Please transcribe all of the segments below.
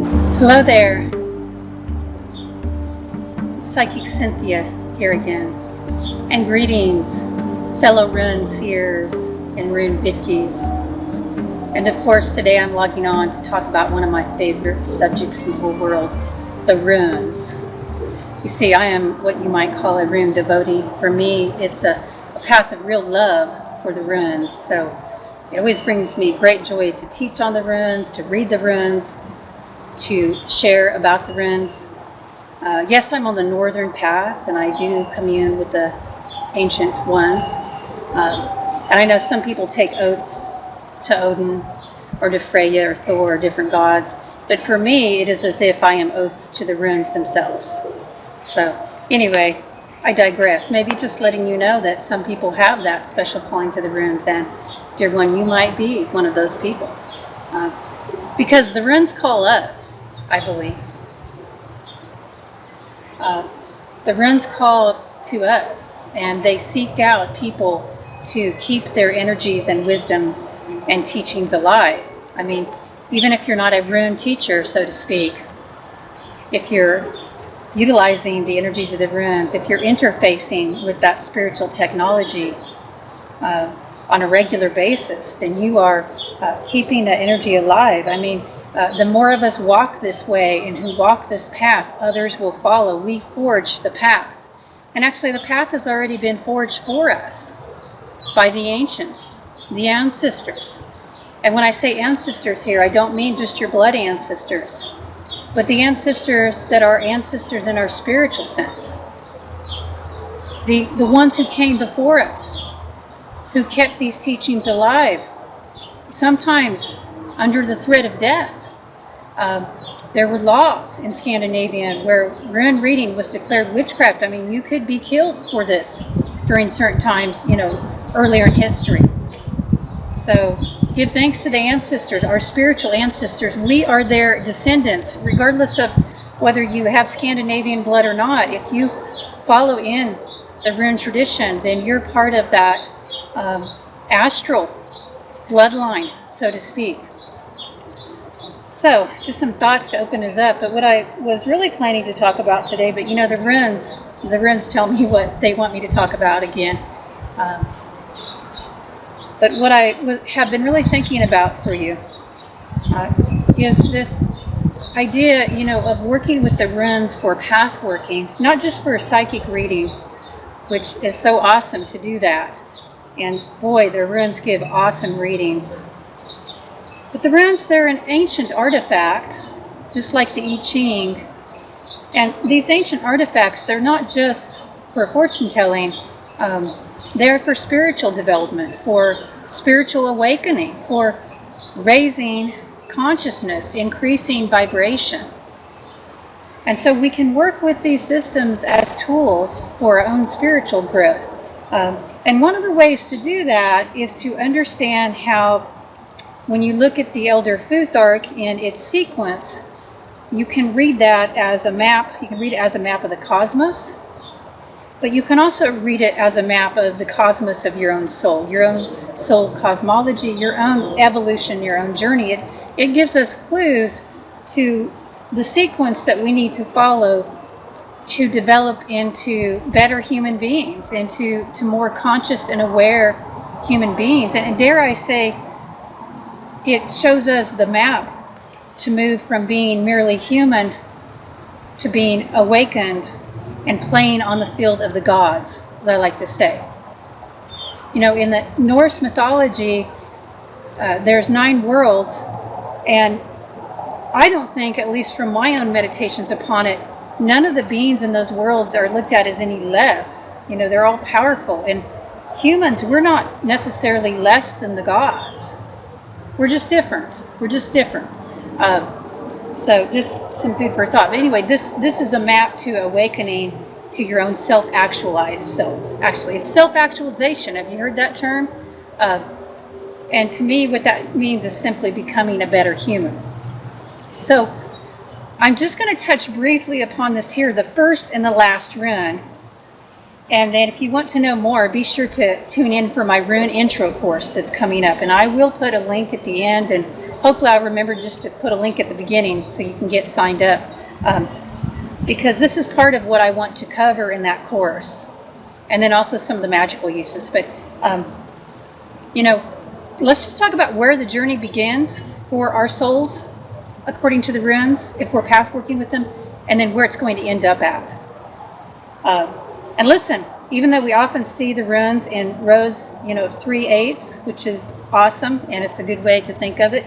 Hello there, Psychic Cynthia here again, and greetings, fellow Rune seers and Rune Vidkis. And of course, today I'm logging on to talk about one of my favorite subjects in the whole world, the runes. You see, I am what you might call a rune devotee. For me, it's a path of real love for the runes. So it always brings me great joy to teach on the runes, to read the runes, to share about the runes. Yes, I'm on the northern path, and I do commune with the ancient ones. And I know some people take oaths to Odin or to Freya or Thor or different gods, but for me, it is as if I am oath to the runes themselves. So anyway, I digress. Maybe just letting you know that some people have that special calling to the runes, and dear one, you might be one of those people. Because the runes call us, I believe. The runes call to us, and they seek out people to keep their energies and wisdom and teachings alive. I mean, even if you're not a rune teacher, so to speak, if you're utilizing the energies of the runes, if you're interfacing with that spiritual technology on a regular basis, then you are keeping that energy alive. I mean, the more of us walk this way and who walk this path, others will follow. We forge the path. And actually, the path has already been forged for us by the ancients, the ancestors. And when I say ancestors here, I don't mean just your blood ancestors, but the ancestors that are ancestors in our spiritual sense. The ones who came before us, who kept these teachings alive, sometimes under the threat of death. There were laws in Scandinavia where rune reading was declared witchcraft. I mean, you could be killed for this during certain times, earlier in history. So give thanks to the ancestors, our spiritual ancestors. We are their descendants, regardless of whether you have Scandinavian blood or not. If you follow in the rune tradition, then you're part of that astral bloodline, so to speak. So, just some thoughts to open us up. But what I was really planning to talk about today, but the runes tell me what they want me to talk about again. But what I have been really thinking about for you is this idea, of working with the runes for path working, not just for psychic reading, which is so awesome to do that. And boy, the runes give awesome readings. But the runes, they're an ancient artifact, just like the I Ching. And these ancient artifacts, they're not just for fortune telling, they're for spiritual development, for spiritual awakening, for raising consciousness, increasing vibration. And so we can work with these systems as tools for our own spiritual growth. And one of the ways to do that is to understand how, when you look at the Elder Futhark in its sequence, you can read that as a map. You can read it as a map of the cosmos, but you can also read it as a map of the cosmos of your own soul cosmology, your own evolution, your own journey. It gives us clues to the sequence that we need to follow to develop into better human beings, into more conscious and aware human beings. And dare I say, it shows us the map to move from being merely human to being awakened and playing on the field of the gods, as I like to say. In the Norse mythology, there's 9 worlds, and I don't think, at least from my own meditations upon it, none of the beings in those worlds are looked at as any less. They're all powerful. And humans, we're not necessarily less than the gods. We're just different. So just some food for thought. But anyway, this is a map to awakening to your own self-actualized self. Actually, it's self-actualization. Have you heard that term? And to me, what that means is simply becoming a better human. So I'm just going to touch briefly upon this here, the first and the last rune. And then if you want to know more, be sure to tune in for my Rune intro course that's coming up. And I will put a link at the end, and hopefully I'll remember just to put a link at the beginning so you can get signed up. Because this is part of what I want to cover in that course. And then also some of the magical uses. But, let's just talk about where the journey begins for our souls, according to the runes, if we're past working with them, and then where it's going to end up at. And listen, even though we often see the runes in rows, of 3/8, which is awesome, and it's a good way to think of it,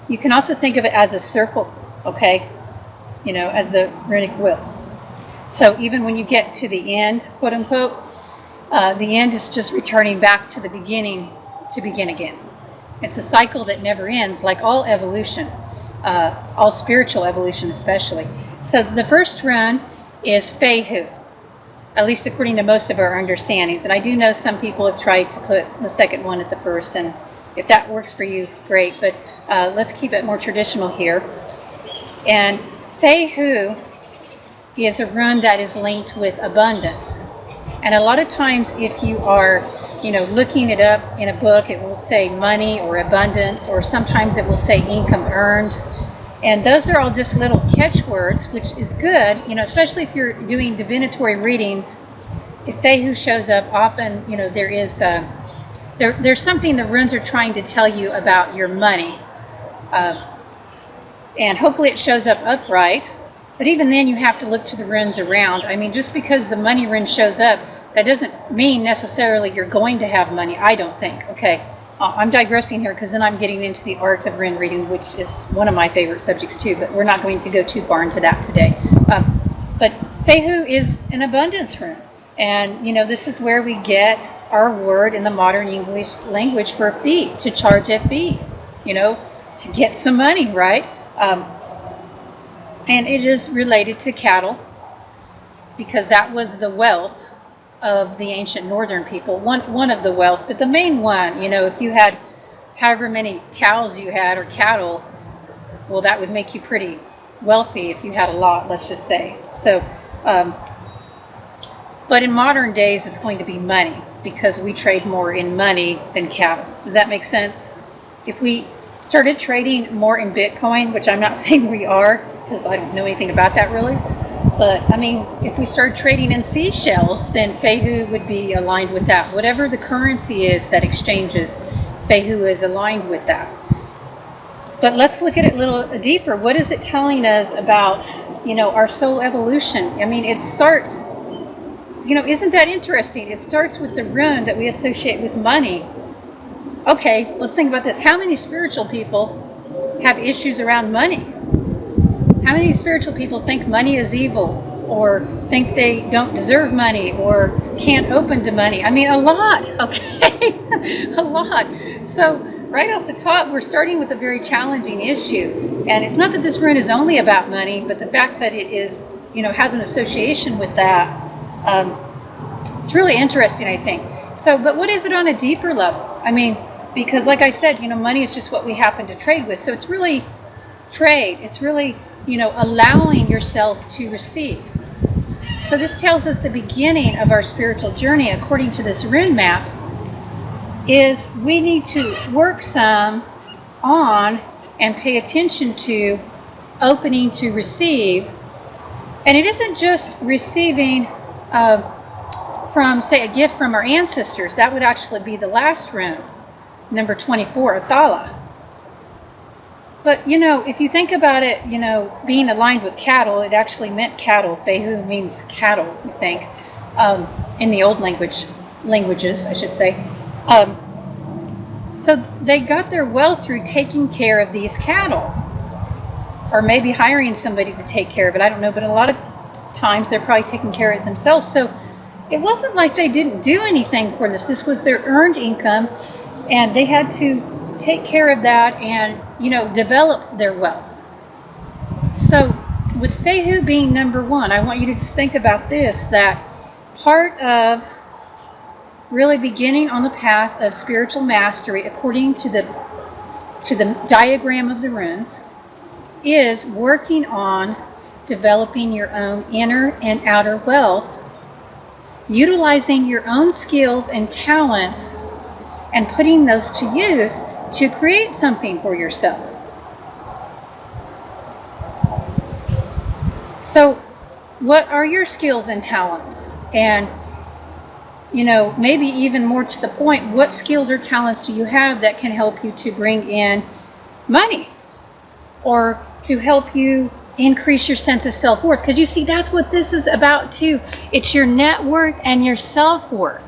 you can also think of it as a circle, okay? As the runic wheel. So even when you get to the end, quote unquote, the end is just returning back to the beginning to begin again. It's a cycle that never ends, like all evolution, all spiritual evolution especially. So the first rune is Fehu, at least according to most of our understandings. And I do know some people have tried to put the second one at the first, and if that works for you, great. But let's keep it more traditional here. And Fehu is a rune that is linked with abundance. And a lot of times if you are, looking it up in a book, it will say money or abundance, or sometimes it will say income earned. And those are all just little catchwords, which is good, especially if you're doing divinatory readings. If Fehu shows up, often, there is there's something the runes are trying to tell you about your money. And hopefully it shows up upright. But even then, you have to look to the runes around. I mean, just because the money rune shows up, that doesn't mean necessarily you're going to have money, I don't think. Okay, I'm digressing here because then I'm getting into the art of rune reading, which is one of my favorite subjects too, but we're not going to go too far into that today. But Fehu is an abundance rune. And, this is where we get our word in the modern English language for fee, to charge a fee, to get some money, right? And it is related to cattle because that was the wealth of the ancient northern people, one of the wealths, but the main one, if you had however many cows you had or cattle, well, that would make you pretty wealthy if you had a lot, let's just say. So, but in modern days, it's going to be money because we trade more in money than cattle. Does that make sense? If we started trading more in Bitcoin, which I'm not saying we are, because I don't know anything about that really, but I mean, if we started trading in seashells, then Fehu would be aligned with that. Whatever the currency is that exchanges, Fehu is aligned with that. But let's look at it a little deeper. What is it telling us about, our soul evolution? I mean, it starts, isn't that interesting? It starts with the rune that we associate with money. Okay, let's think about this. How many spiritual people have issues around money? How many spiritual people think money is evil, or think they don't deserve money, or can't open to money? I mean, a lot, okay? A lot. So right off the top, we're starting with a very challenging issue. And it's not that this rune is only about money, but the fact that it is, has an association with that, it's really interesting, I think. So, but what is it on a deeper level? I mean, because like I said, money is just what we happen to trade with. So it's really trade. It's really, allowing yourself to receive. So this tells us the beginning of our spiritual journey, according to this rune map, is we need to work some on and pay attention to opening to receive. And it isn't just receiving from, say, a gift from our ancestors. That would actually be the last rune, number 24, Othala. But, if you think about it, being aligned with cattle, it actually meant cattle. Fehu means cattle, I think, in the old languages, I should say. So they got their wealth through taking care of these cattle, or maybe hiring somebody to take care of it. I don't know, but a lot of times they're probably taking care of it themselves. So it wasn't like they didn't do anything for this. This was their earned income, and they had to take care of that and, develop their wealth. So with Fehu being number one, I want you to just think about this, that part of really beginning on the path of spiritual mastery, according to the diagram of the runes, is working on developing your own inner and outer wealth, utilizing your own skills and talents and putting those to use to create something for yourself. So what are your skills and talents? And, you know, maybe even more to the point, what skills or talents do you have that can help you to bring in money or to help you increase your sense of self-worth? Because you see, that's what this is about too. It's your net worth and your self-worth.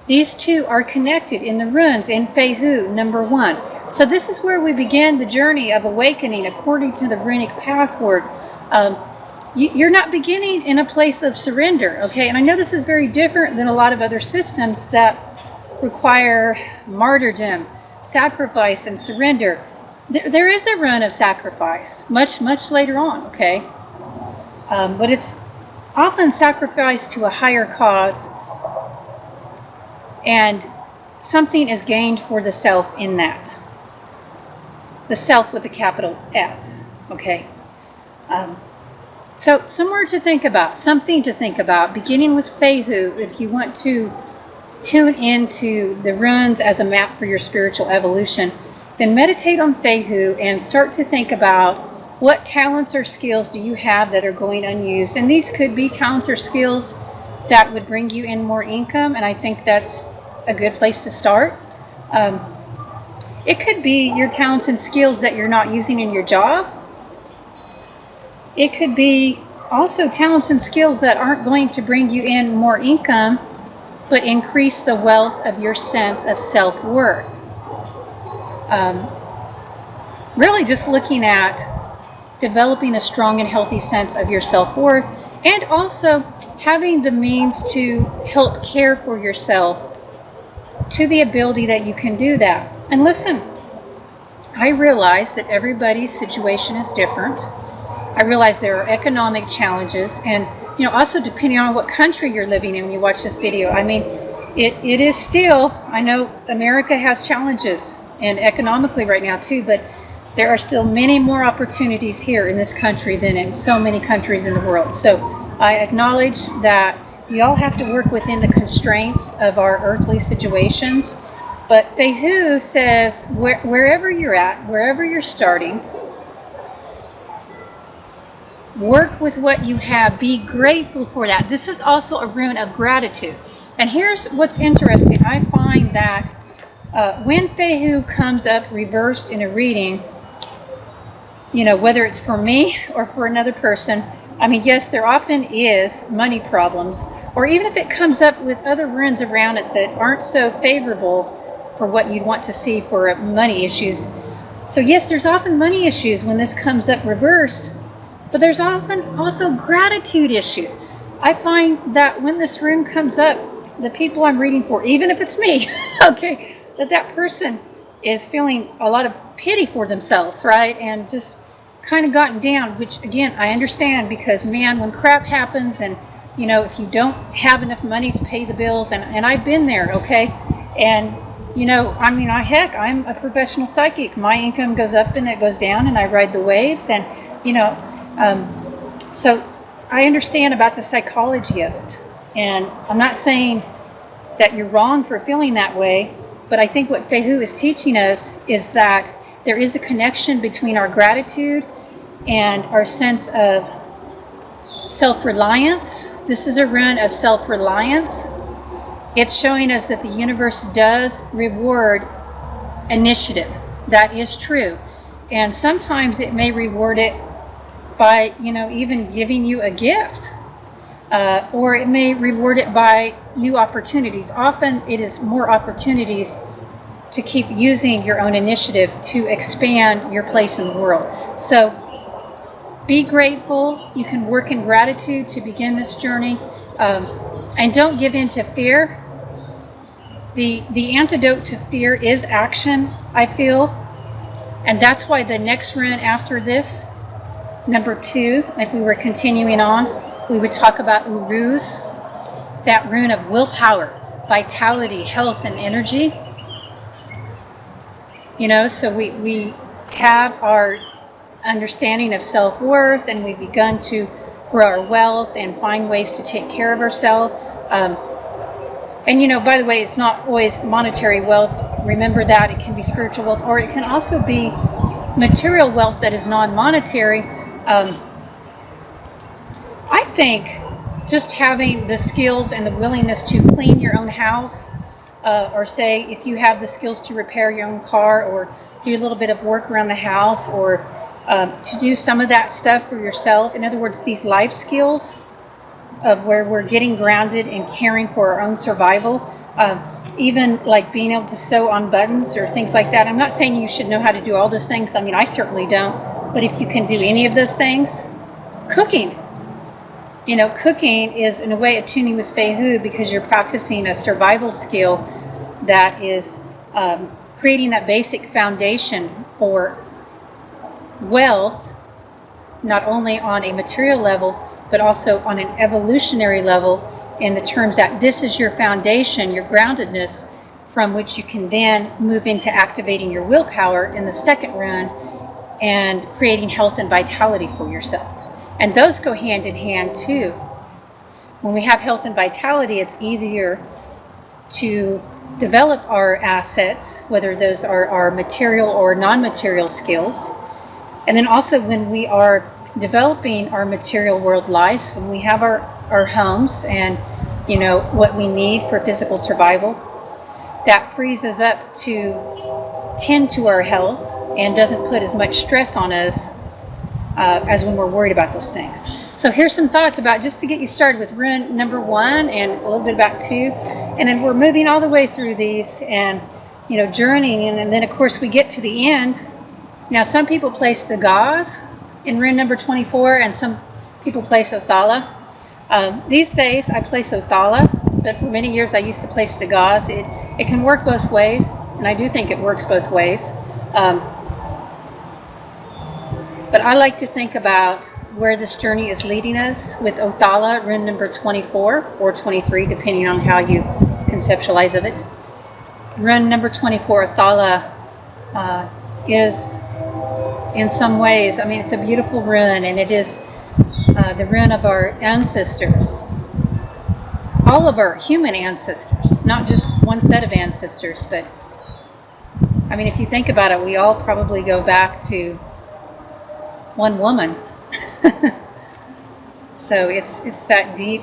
These two are connected in the runes in Fehu, number 1. So this is where we begin the journey of awakening according to the runic pathwork. You're not beginning in a place of surrender, okay? And I know this is very different than a lot of other systems that require martyrdom, sacrifice, and surrender. There is a run of sacrifice, much later on, okay? But it's often sacrifice to a higher cause, and something is gained for the self in that. The self with a capital S, okay? So somewhere to think about, something to think about, beginning with Fehu, if you want to tune into the runes as a map for your spiritual evolution, then meditate on Fehu and start to think about what talents or skills do you have that are going unused. And these could be talents or skills that would bring you in more income, and I think that's a good place to start. It could be your talents and skills that you're not using in your job. It could be also talents and skills that aren't going to bring you in more income, but increase the wealth of your sense of self-worth. Really just looking at developing a strong and healthy sense of your self-worth, and also having the means to help care for yourself to the ability that you can do that. And listen, I realize that everybody's situation is different. I realize there are economic challenges, and you know, also depending on what country you're living in when you watch this video. I mean, it is still, I know America has challenges and economically right now too, but there are still many more opportunities here in this country than in so many countries in the world. So I acknowledge that we all have to work within the constraints of our earthly situations. But Fehu says, wherever you're at, wherever you're starting, work with what you have. Be grateful for that. This is also a rune of gratitude. And here's what's interesting. I find that when Fehu comes up reversed in a reading, you know, whether it's for me or for another person, I mean, yes, there often is money problems, or even if it comes up with other runes around it that aren't so favorable for what you'd want to see for money issues. So yes, there's often money issues when this comes up reversed, but there's often also gratitude issues. I find that when this rune comes up, the people I'm reading for, even if it's me, okay, that person is feeling a lot of pity for themselves, right? And just kind of gotten down, which again, I understand, because man, when crap happens and, you know, if you don't have enough money to pay the bills, and I've been there, okay? And, you know, I mean, heck, I'm a professional psychic. My income goes up and it goes down, and I ride the waves, and, you know, so I understand about the psychology of it. And I'm not saying that you're wrong for feeling that way, but I think what Fehu is teaching us is that there is a connection between our gratitude and our sense of self-reliance. This is a rune of self-reliance. It's showing us that the universe does reward initiative. That is true. And sometimes it may reward it by, you know, even giving you a gift. Or it may reward it by new opportunities. Often it is more opportunities to keep using your own initiative to expand your place in the world. So be grateful. You can work in gratitude to begin this journey. And don't give in to fear. The antidote to fear is action, I feel. And that's why the next rune after this, number 2, if we were continuing on, we would talk about Uruz, that rune of willpower, vitality, health, and energy. You know, so we have our understanding of self-worth, and we've begun to grow our wealth and find ways to take care of ourselves. And, you know, by the way, it's not always monetary wealth. Remember that. It can be spiritual wealth, or it can also be material wealth that is non-monetary. think just having the skills and the willingness to clean your own house, or say if you have the skills to repair your own car, or do a little bit of work around the house, or to do some of that stuff for yourself. In other words, these life skills of where we're getting grounded and caring for our own survival, even like being able to sew on buttons or things like that. I'm not saying you should know how to do all those things. I mean, I certainly don't. But if you can do any of those things, cooking. You know, cooking is in a way attuning with Fehu, because you're practicing a survival skill that is creating that basic foundation for wealth, not only on a material level, but also on an evolutionary level, in the terms that this is your foundation, your groundedness, from which you can then move into activating your willpower in the second rune and creating health and vitality for yourself. And those go hand in hand too. When we have health and vitality, it's easier to develop our assets, whether those are our material or non-material skills. And then also when we are developing our material world lives, when we have our homes and, you know, what we need for physical survival, that frees us up to tend to our health and doesn't put as much stress on us as when we're worried about those things. So here's some thoughts about, just to get you started with rune number 1 and a little bit about 2. And then we're moving all the way through these and, you know, journeying. And then, of course, we get to the end. Now, some people place the gauze in rune number 24, and some people place Othala. These days, I place Othala, but for many years I used to place the gauze. It can work both ways, and I do think it works both ways. But I like to think about where this journey is leading us with Othala, rune number 24 or 23, depending on how you conceptualize of it. Rune number 24, Othala, is in some ways, I mean, it's a beautiful rune, and it is the rune of our ancestors. All of our human ancestors, not just one set of ancestors, but I mean, if you think about it, we all probably go back to one woman. So it's that deep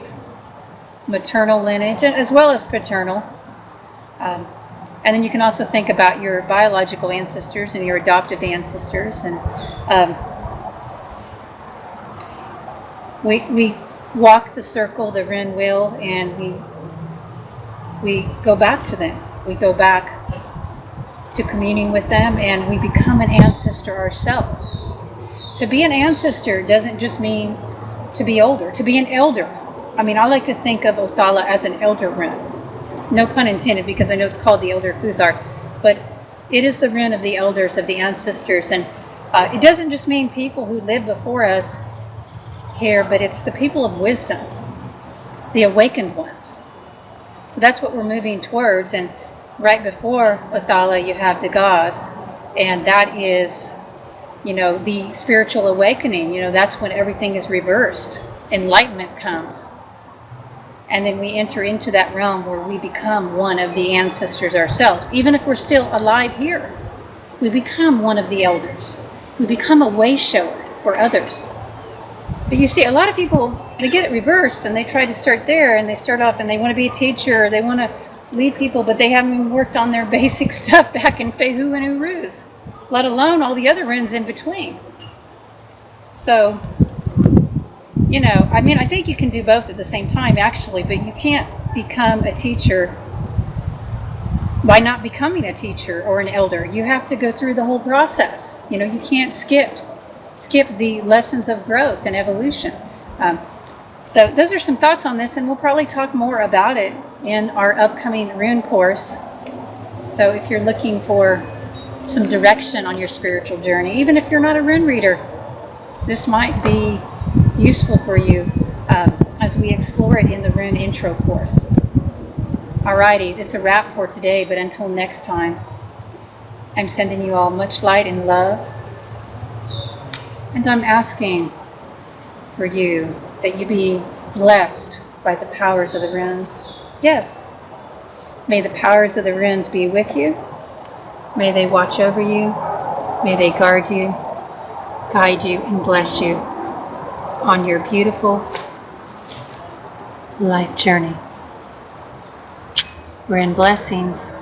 maternal lineage as well as paternal. And then you can also think about your biological ancestors and your adoptive ancestors. And we walk the circle, the rune wheel, and we go back to them. We go back to communing with them, and we become an ancestor ourselves. To be an ancestor doesn't just mean to be older. To be an elder, I mean, I like to think of Othala as an elder rune. No pun intended, because I know it's called the Elder Futhar, but it is the rune of the elders, of the ancestors. And it doesn't just mean people who lived before us here, but it's the people of wisdom, the awakened ones. So that's what we're moving towards. And right before Othala, you have the gauze, and that is, you know, the spiritual awakening. You know, that's when everything is reversed. Enlightenment comes. And then we enter into that realm where we become one of the ancestors ourselves. Even if we're still alive here, we become one of the elders. We become a way shower for others. But you see, a lot of people, they get it reversed, and they try to start there, and they start off and they want to be a teacher, or they want to lead people, but they haven't even worked on their basic stuff back in Fehu and Uruz, let alone all the other runes in between. So, you know, I mean, I think you can do both at the same time, actually, but you can't become a teacher by not becoming a teacher or an elder. You have to go through the whole process. You know, you can't skip the lessons of growth and evolution. So those are some thoughts on this, and we'll probably talk more about it in our upcoming rune course. So if you're looking for some direction on your spiritual journey, even if you're not a rune reader, this might be useful for you as we explore it in the rune intro course. Alrighty, it's a wrap for today, but until next time, I'm sending you all much light and love, and I'm asking for you that you be blessed by the powers of the runes. Yes, may the powers of the runes be with you. May they watch over you. May they guard you, guide you, and bless you on your beautiful life journey. We're in blessings.